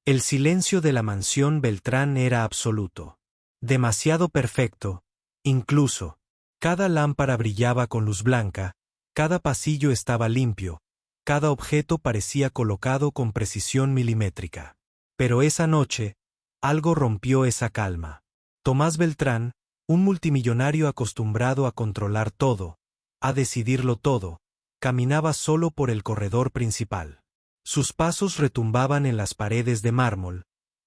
El silencio de la mansión Beltrán era absoluto. Demasiado perfecto, incluso. Cada lámpara brillaba con luz blanca, cada pasillo estaba limpio, cada objeto parecía colocado con precisión milimétrica. Pero esa noche, algo rompió esa calma. Tomás Beltrán, un multimillonario acostumbrado a controlar todo, a decidirlo todo, caminaba solo por el corredor principal. Sus pasos retumbaban en las paredes de mármol,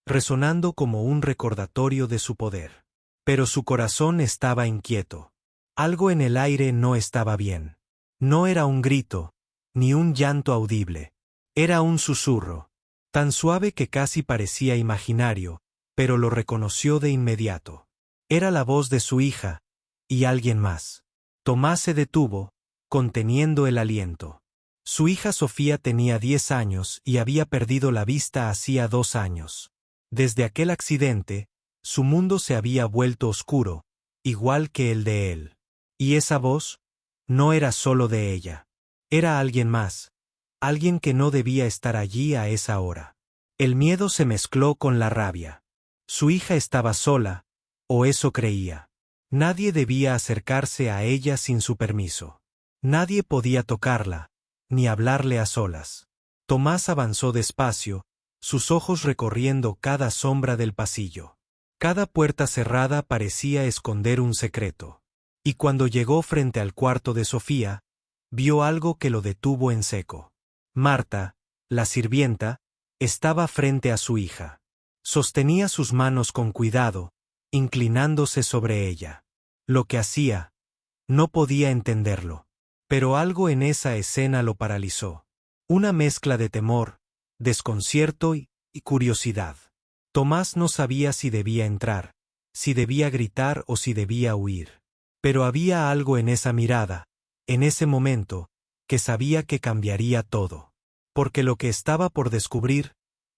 resonando como un recordatorio de su poder. Pero su corazón estaba inquieto. Algo en el aire no estaba bien. No era un grito, ni un llanto audible. Era un susurro, tan suave que casi parecía imaginario, pero lo reconoció de inmediato. Era la voz de su hija, y alguien más. Tomás se detuvo, conteniendo el aliento. Su hija Sofía tenía 10 años y había perdido la vista hacía 2 años. Desde aquel accidente, su mundo se había vuelto oscuro, igual que el de él. Y esa voz no era solo de ella. Era alguien más, alguien que no debía estar allí a esa hora. El miedo se mezcló con la rabia. Su hija estaba sola, o eso creía. Nadie debía acercarse a ella sin su permiso. Nadie podía tocarla, ni hablarle a solas. Tomás avanzó despacio, sus ojos recorriendo cada sombra del pasillo. Cada puerta cerrada parecía esconder un secreto. Y cuando llegó frente al cuarto de Sofía, vio algo que lo detuvo en seco. Marta, la sirvienta, estaba frente a su hija. Sostenía sus manos con cuidado, inclinándose sobre ella. Lo que hacía, no podía entenderlo. Pero algo en esa escena lo paralizó. Una mezcla de temor, desconcierto y curiosidad. Tomás no sabía si debía entrar, si debía gritar o si debía huir. Pero había algo en esa mirada, en ese momento, que sabía que cambiaría todo. Porque lo que estaba por descubrir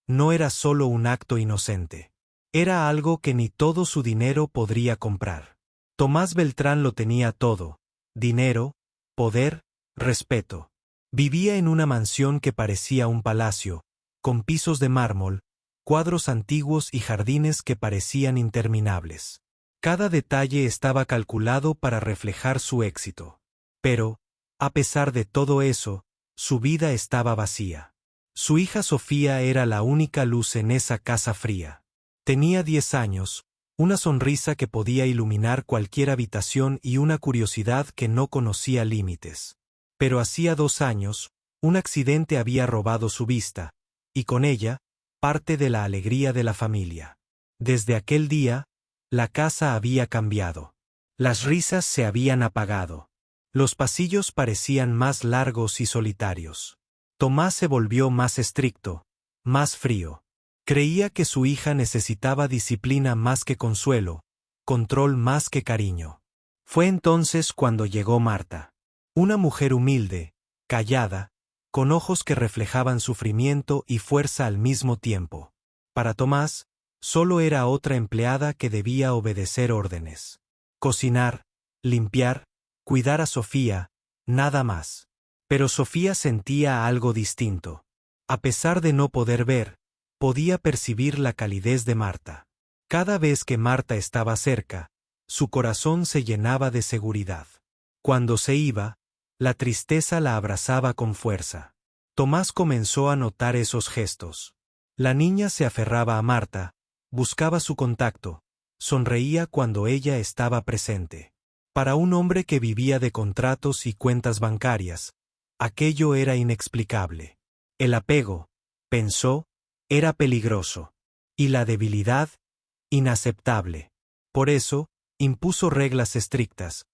no era solo un acto inocente. Era algo que ni todo su dinero podría comprar. Tomás Beltrán lo tenía todo: dinero, poder, respeto. Vivía en una mansión que parecía un palacio, con pisos de mármol, cuadros antiguos y jardines que parecían interminables. Cada detalle estaba calculado para reflejar su éxito. Pero, a pesar de todo eso, su vida estaba vacía. Su hija Sofía era la única luz en esa casa fría. Tenía 10 años, una sonrisa que podía iluminar cualquier habitación y una curiosidad que no conocía límites. Pero hacía 2 años, un accidente había robado su vista, y con ella, parte de la alegría de la familia. Desde aquel día, la casa había cambiado. Las risas se habían apagado. Los pasillos parecían más largos y solitarios. Tomás se volvió más estricto, más frío. Creía que su hija necesitaba disciplina más que consuelo, control más que cariño. Fue entonces cuando llegó Marta. Una mujer humilde, callada, con ojos que reflejaban sufrimiento y fuerza al mismo tiempo. Para Tomás, solo era otra empleada que debía obedecer órdenes. Cocinar, limpiar, cuidar a Sofía, nada más. Pero Sofía sentía algo distinto. A pesar de no poder ver, podía percibir la calidez de Marta. Cada vez que Marta estaba cerca, su corazón se llenaba de seguridad. Cuando se iba, la tristeza la abrazaba con fuerza. Tomás comenzó a notar esos gestos. La niña se aferraba a Marta, buscaba su contacto, sonreía cuando ella estaba presente. Para un hombre que vivía de contratos y cuentas bancarias, aquello era inexplicable. El apego, pensó, era peligroso. Y la debilidad, inaceptable. Por eso, impuso reglas estrictas.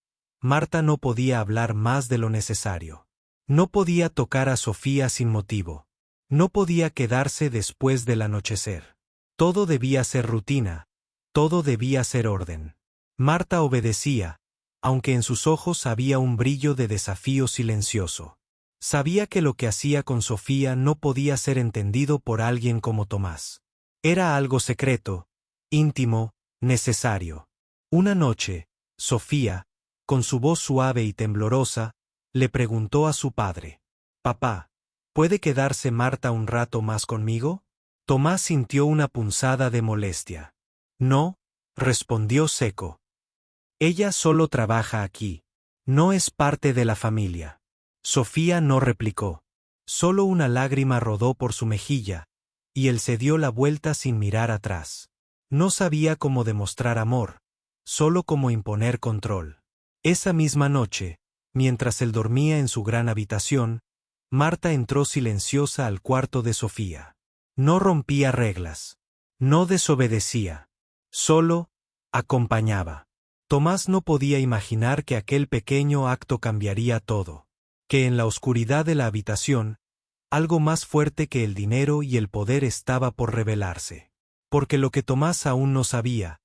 Marta no podía hablar más de lo necesario. No podía tocar a Sofía sin motivo. No podía quedarse después del anochecer. Todo debía ser rutina, todo debía ser orden. Marta obedecía, aunque en sus ojos había un brillo de desafío silencioso. Sabía que lo que hacía con Sofía no podía ser entendido por alguien como Tomás. Era algo secreto, íntimo, necesario. Una noche, Sofía, con su voz suave y temblorosa, le preguntó a su padre: «Papá, ¿puede quedarse Marta un rato más conmigo?» Tomás sintió una punzada de molestia. No, respondió seco. Ella solo trabaja aquí. No es parte de la familia. Sofía no replicó. Solo una lágrima rodó por su mejilla, y él se dio la vuelta sin mirar atrás. No sabía cómo demostrar amor, solo cómo imponer control. Esa misma noche, mientras él dormía en su gran habitación, Marta entró silenciosa al cuarto de Sofía. No rompía reglas. No desobedecía. Solo acompañaba. Tomás no podía imaginar que aquel pequeño acto cambiaría todo. Que en la oscuridad de la habitación, algo más fuerte que el dinero y el poder estaba por revelarse. Porque lo que Tomás aún no sabía,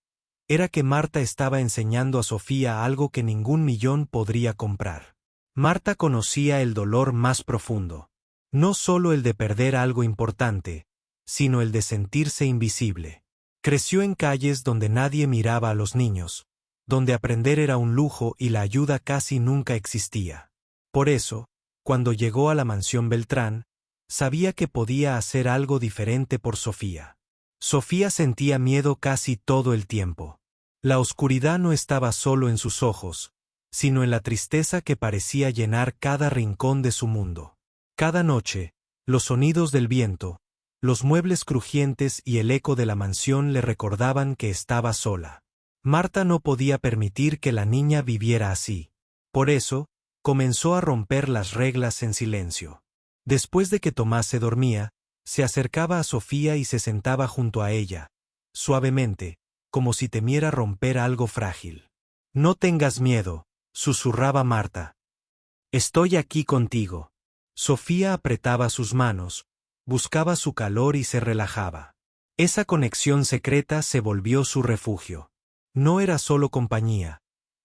era que Marta estaba enseñando a Sofía algo que ningún millón podría comprar. Marta conocía el dolor más profundo. No solo el de perder algo importante, sino el de sentirse invisible. Creció en calles donde nadie miraba a los niños, donde aprender era un lujo y la ayuda casi nunca existía. Por eso, cuando llegó a la mansión Beltrán, sabía que podía hacer algo diferente por Sofía. Sofía sentía miedo casi todo el tiempo. La oscuridad no estaba solo en sus ojos, sino en la tristeza que parecía llenar cada rincón de su mundo. Cada noche, los sonidos del viento, los muebles crujientes y el eco de la mansión le recordaban que estaba sola. Marta no podía permitir que la niña viviera así. Por eso, comenzó a romper las reglas en silencio. Después de que Tomás se dormía, se acercaba a Sofía y se sentaba junto a ella, suavemente, como si temiera romper algo frágil. No tengas miedo, susurraba Marta. Estoy aquí contigo. Sofía apretaba sus manos, buscaba su calor y se relajaba. Esa conexión secreta se volvió su refugio. No era solo compañía,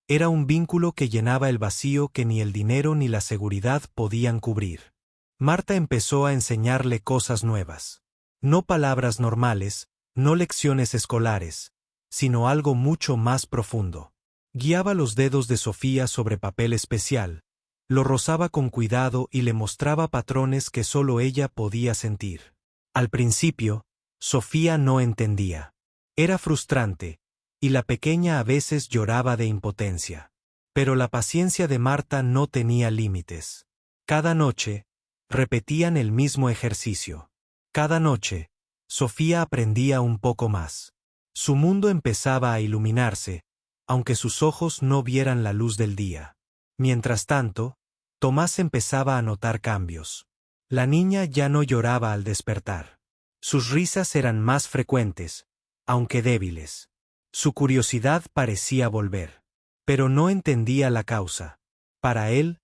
era un vínculo que llenaba el vacío que ni el dinero ni la seguridad podían cubrir. Marta empezó a enseñarle cosas nuevas. No palabras normales, no lecciones escolares, sino algo mucho más profundo. Guiaba los dedos de Sofía sobre papel especial, lo rozaba con cuidado y le mostraba patrones que solo ella podía sentir. Al principio, Sofía no entendía. Era frustrante, y la pequeña a veces lloraba de impotencia. Pero la paciencia de Marta no tenía límites. Cada noche, repetían el mismo ejercicio. Cada noche, Sofía aprendía un poco más. Su mundo empezaba a iluminarse, aunque sus ojos no vieran la luz del día. Mientras tanto, Tomás empezaba a notar cambios. La niña ya no lloraba al despertar. Sus risas eran más frecuentes, aunque débiles. Su curiosidad parecía volver. Pero no entendía la causa. Para él,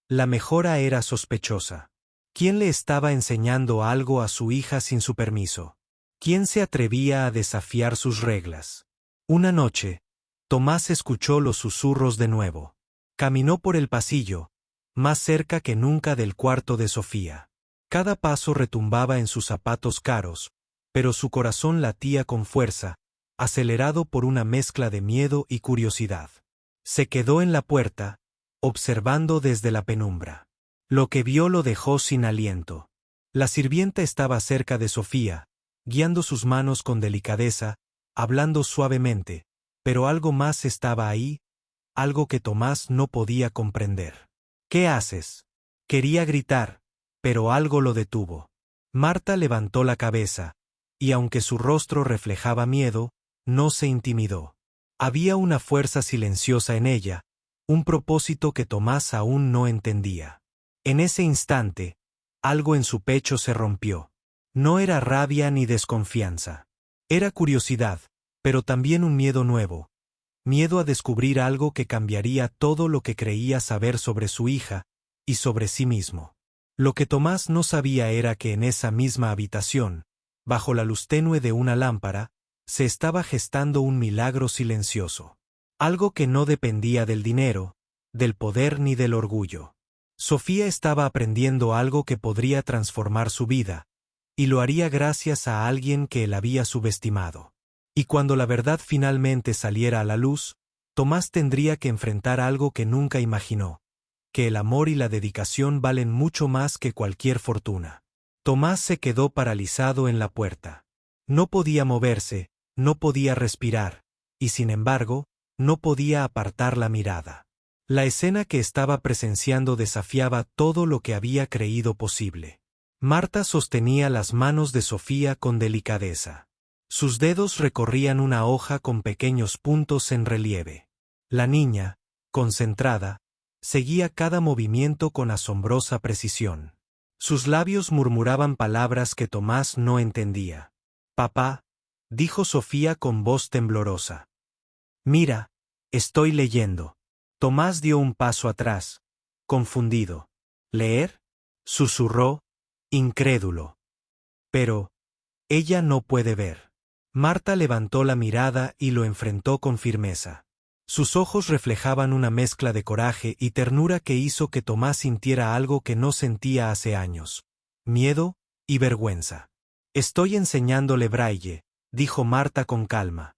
la mejora era sospechosa. ¿Quién le estaba enseñando algo a su hija sin su permiso? ¿Quién se atrevía a desafiar sus reglas? Una noche, Tomás escuchó los susurros de nuevo. Caminó por el pasillo, más cerca que nunca del cuarto de Sofía. Cada paso retumbaba en sus zapatos caros, pero su corazón latía con fuerza, acelerado por una mezcla de miedo y curiosidad. Se quedó en la puerta, observando desde la penumbra. Lo que vio lo dejó sin aliento. La sirvienta estaba cerca de Sofía, guiando sus manos con delicadeza, hablando suavemente, pero algo más estaba ahí, algo que Tomás no podía comprender. ¿Qué haces? Quería gritar, pero algo lo detuvo. Marta levantó la cabeza, y aunque su rostro reflejaba miedo, no se intimidó. Había una fuerza silenciosa en ella, un propósito que Tomás aún no entendía. En ese instante, algo en su pecho se rompió. No era rabia ni desconfianza. Era curiosidad, pero también un miedo nuevo. Miedo a descubrir algo que cambiaría todo lo que creía saber sobre su hija y sobre sí mismo. Lo que Tomás no sabía era que en esa misma habitación, bajo la luz tenue de una lámpara, se estaba gestando un milagro silencioso. Algo que no dependía del dinero, del poder ni del orgullo. Sofía estaba aprendiendo algo que podría transformar su vida, y lo haría gracias a alguien que él había subestimado. Y cuando la verdad finalmente saliera a la luz, Tomás tendría que enfrentar algo que nunca imaginó, que el amor y la dedicación valen mucho más que cualquier fortuna. Tomás se quedó paralizado en la puerta. No podía moverse, no podía respirar, y sin embargo, no podía apartar la mirada. La escena que estaba presenciando desafiaba todo lo que había creído posible. Marta sostenía las manos de Sofía con delicadeza. Sus dedos recorrían una hoja con pequeños puntos en relieve. La niña, concentrada, seguía cada movimiento con asombrosa precisión. Sus labios murmuraban palabras que Tomás no entendía. «Papá», dijo Sofía con voz temblorosa. «Mira, estoy leyendo». Tomás dio un paso atrás, confundido. «¿Leer?», susurró, incrédulo. «Pero, ella no puede ver». Marta levantó la mirada y lo enfrentó con firmeza. Sus ojos reflejaban una mezcla de coraje y ternura que hizo que Tomás sintiera algo que no sentía hace años: miedo y vergüenza. «Estoy enseñándole braille», dijo Marta con calma.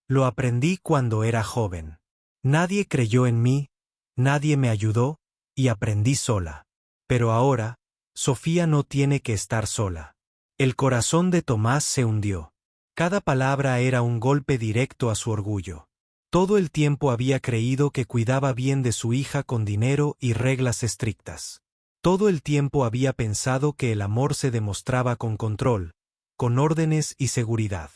«Lo aprendí cuando era joven. Nadie creyó en mí, nadie me ayudó, y aprendí sola. Pero ahora, Sofía no tiene que estar sola». El corazón de Tomás se hundió. Cada palabra era un golpe directo a su orgullo. Todo el tiempo había creído que cuidaba bien de su hija con dinero y reglas estrictas. Todo el tiempo había pensado que el amor se demostraba con control, con órdenes y seguridad.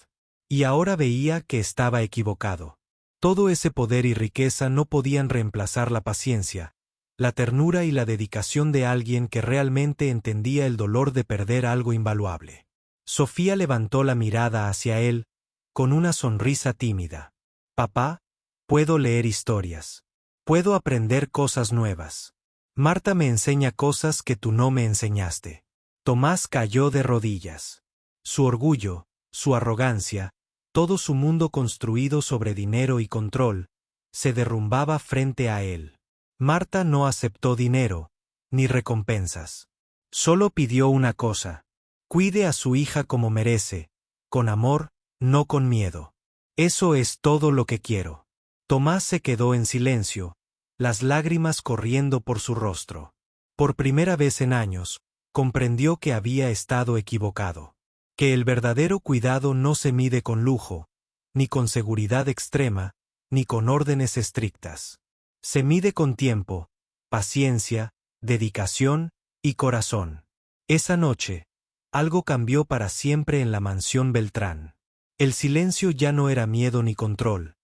Y ahora veía que estaba equivocado. Todo ese poder y riqueza no podían reemplazar la paciencia, la ternura y la dedicación de alguien que realmente entendía el dolor de perder algo invaluable. Sofía levantó la mirada hacia él, con una sonrisa tímida. «Papá, puedo leer historias. Puedo aprender cosas nuevas. Marta me enseña cosas que tú no me enseñaste». Tomás cayó de rodillas. Su orgullo, su arrogancia, todo su mundo construido sobre dinero y control, se derrumbaba frente a él. Marta no aceptó dinero, ni recompensas. Solo pidió una cosa: cuide a su hija como merece, con amor, no con miedo. «Eso es todo lo que quiero». Tomás se quedó en silencio, las lágrimas corriendo por su rostro. Por primera vez en años, comprendió que había estado equivocado. Que el verdadero cuidado no se mide con lujo, ni con seguridad extrema, ni con órdenes estrictas. Se mide con tiempo, paciencia, dedicación y corazón. Esa noche, algo cambió para siempre en la mansión Beltrán. El silencio ya no era miedo ni control.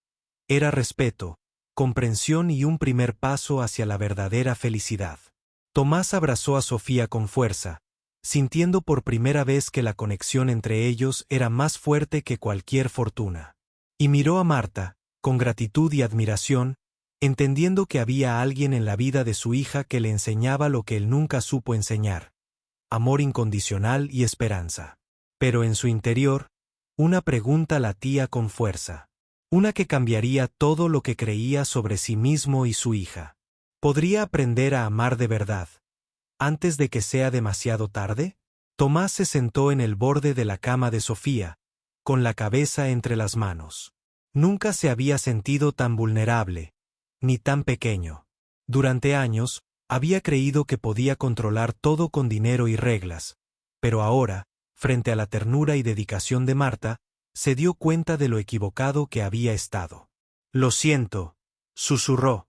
Era respeto, comprensión y un primer paso hacia la verdadera felicidad. Tomás abrazó a Sofía con fuerza, sintiendo por primera vez que la conexión entre ellos era más fuerte que cualquier fortuna. Y miró a Marta, con gratitud y admiración, entendiendo que había alguien en la vida de su hija que le enseñaba lo que él nunca supo enseñar: amor incondicional y esperanza. Pero en su interior, una pregunta latía con fuerza. Una que cambiaría todo lo que creía sobre sí mismo y su hija. ¿Podría aprender a amar de verdad antes de que sea demasiado tarde? Tomás se sentó en el borde de la cama de Sofía, con la cabeza entre las manos. Nunca se había sentido tan vulnerable, ni tan pequeño. Durante años, había creído que podía controlar todo con dinero y reglas, pero ahora, frente a la ternura y dedicación de Marta, se dio cuenta de lo equivocado que había estado. «Lo siento», susurró.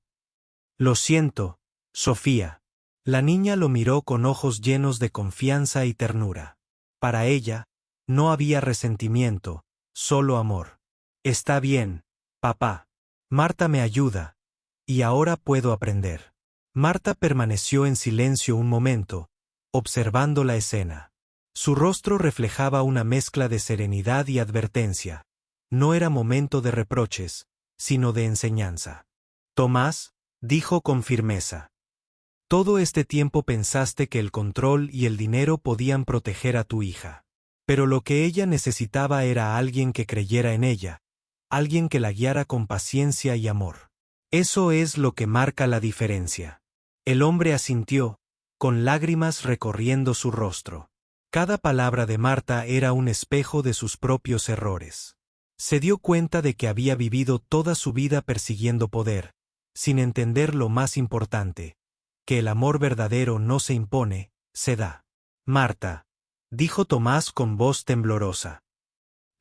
«Lo siento, Sofía». La niña lo miró con ojos llenos de confianza y ternura. Para ella, no había resentimiento, solo amor. «Está bien, papá. Marta me ayuda, y ahora puedo aprender». Marta permaneció en silencio un momento, observando la escena. Su rostro reflejaba una mezcla de serenidad y advertencia. No era momento de reproches, sino de enseñanza. «Tomás», dijo con firmeza, «todo este tiempo pensaste que el control y el dinero podían proteger a tu hija. Pero lo que ella necesitaba era alguien que creyera en ella, alguien que la guiara con paciencia y amor. Eso es lo que marca la diferencia». El hombre asintió, con lágrimas recorriendo su rostro. Cada palabra de Marta era un espejo de sus propios errores. Se dio cuenta de que había vivido toda su vida persiguiendo poder, sin entender lo más importante: que el amor verdadero no se impone, se da. «Marta», dijo Tomás con voz temblorosa,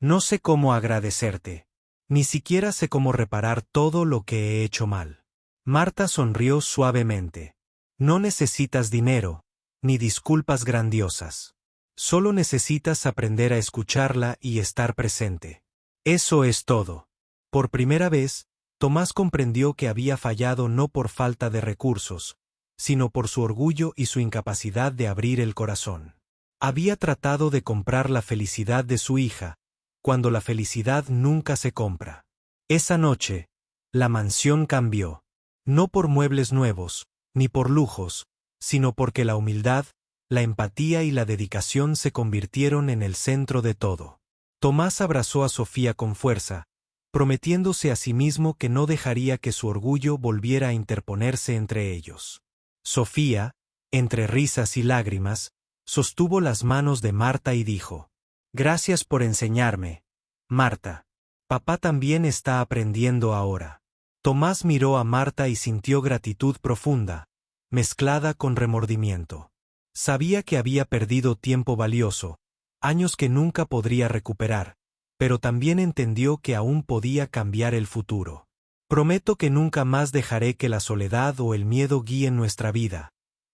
No sé cómo agradecerte. Ni siquiera sé cómo reparar todo lo que he hecho mal. Marta sonrió suavemente. No necesitas dinero, ni disculpas grandiosas. Solo necesitas aprender a escucharla y estar presente. Eso es todo. Por primera vez, Tomás comprendió que había fallado no por falta de recursos, sino por su orgullo y su incapacidad de abrir el corazón. Había tratado de comprar la felicidad de su hija, cuando la felicidad nunca se compra. Esa noche, la mansión cambió. No por muebles nuevos, ni por lujos, sino porque la humildad, la empatía y la dedicación se convirtieron en el centro de todo. Tomás abrazó a Sofía con fuerza, prometiéndose a sí mismo que no dejaría que su orgullo volviera a interponerse entre ellos. Sofía, entre risas y lágrimas, sostuvo las manos de Marta y dijo: «Gracias por enseñarme, Marta. Papá también está aprendiendo ahora». Tomás miró a Marta y sintió gratitud profunda, mezclada con remordimiento. Sabía que había perdido tiempo valioso, años que nunca podría recuperar, pero también entendió que aún podía cambiar el futuro. «Prometo que nunca más dejaré que la soledad o el miedo guíen nuestra vida»,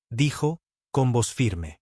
dijo, con voz firme.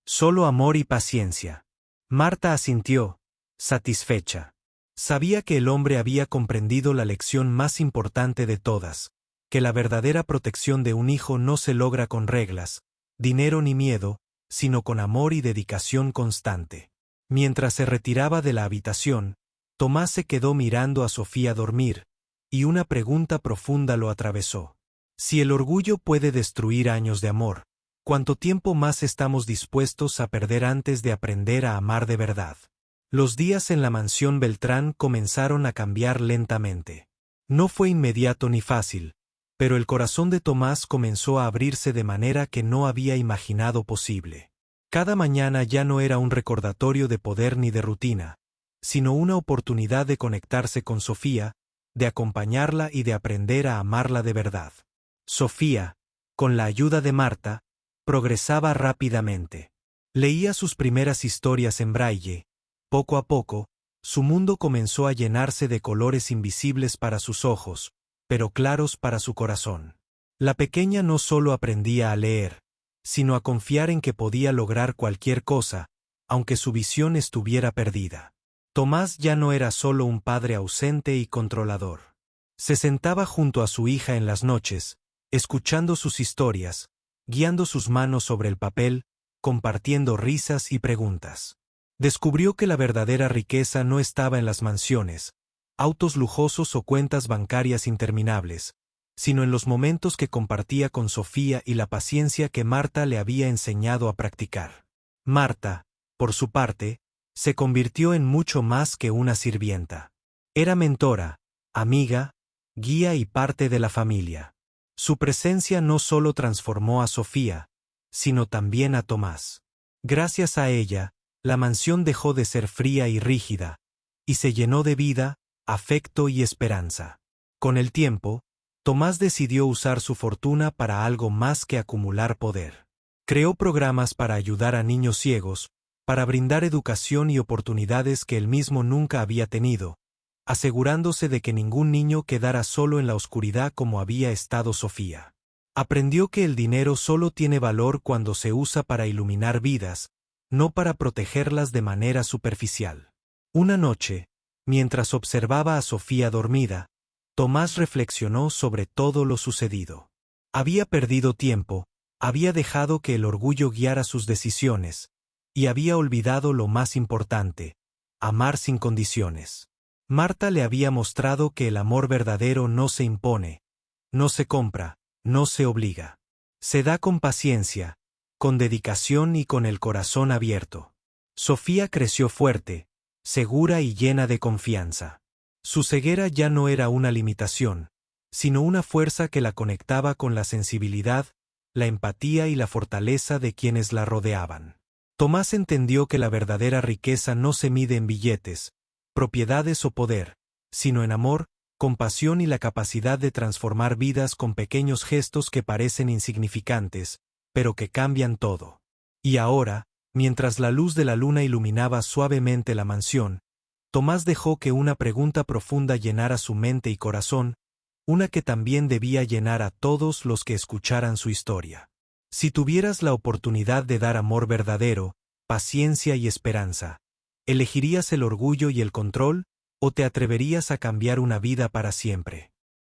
«Solo amor y paciencia». Marta asintió, satisfecha. Sabía que el hombre había comprendido la lección más importante de todas, que la verdadera protección de un hijo no se logra con reglas, dinero ni miedo, sino con amor y dedicación constante. Mientras se retiraba de la habitación, Tomás se quedó mirando a Sofía dormir, y una pregunta profunda lo atravesó. Si el orgullo puede destruir años de amor, ¿cuánto tiempo más estamos dispuestos a perder antes de aprender a amar de verdad? Los días en la mansión Beltrán comenzaron a cambiar lentamente. No fue inmediato ni fácil, pero el corazón de Tomás comenzó a abrirse de manera que no había imaginado posible. Cada mañana ya no era un recordatorio de poder ni de rutina, sino una oportunidad de conectarse con Sofía, de acompañarla y de aprender a amarla de verdad. Sofía, con la ayuda de Marta, progresaba rápidamente. Leía sus primeras historias en braille. Poco a poco, su mundo comenzó a llenarse de colores invisibles para sus ojos, pero claros para su corazón. La pequeña no solo aprendía a leer, sino a confiar en que podía lograr cualquier cosa, aunque su visión estuviera perdida. Tomás ya no era solo un padre ausente y controlador. Se sentaba junto a su hija en las noches, escuchando sus historias, guiando sus manos sobre el papel, compartiendo risas y preguntas. Descubrió que la verdadera riqueza no estaba en las mansiones, autos lujosos o cuentas bancarias interminables, sino en los momentos que compartía con Sofía y la paciencia que Marta le había enseñado a practicar. Marta, por su parte, se convirtió en mucho más que una sirvienta. Era mentora, amiga, guía y parte de la familia. Su presencia no solo transformó a Sofía, sino también a Tomás. Gracias a ella, la mansión dejó de ser fría y rígida, y se llenó de vida, afecto y esperanza. Con el tiempo, Tomás decidió usar su fortuna para algo más que acumular poder. Creó programas para ayudar a niños ciegos, para brindar educación y oportunidades que él mismo nunca había tenido, asegurándose de que ningún niño quedara solo en la oscuridad como había estado Sofía. Aprendió que el dinero solo tiene valor cuando se usa para iluminar vidas, no para protegerlas de manera superficial. Una noche, mientras observaba a Sofía dormida, Tomás reflexionó sobre todo lo sucedido. Había perdido tiempo, había dejado que el orgullo guiara sus decisiones, y había olvidado lo más importante: amar sin condiciones. Marta le había mostrado que el amor verdadero no se impone, no se compra, no se obliga. Se da con paciencia, con dedicación y con el corazón abierto. Sofía creció fuerte, segura y llena de confianza. Su ceguera ya no era una limitación, sino una fuerza que la conectaba con la sensibilidad, la empatía y la fortaleza de quienes la rodeaban. Tomás entendió que la verdadera riqueza no se mide en billetes, propiedades o poder, sino en amor, compasión y la capacidad de transformar vidas con pequeños gestos que parecen insignificantes, pero que cambian todo. Y ahora, mientras la luz de la luna iluminaba suavemente la mansión, Tomás dejó que una pregunta profunda llenara su mente y corazón, una que también debía llenar a todos los que escucharan su historia. Si tuvieras la oportunidad de dar amor verdadero, paciencia y esperanza, ¿elegirías el orgullo y el control, o te atreverías a cambiar una vida para siempre?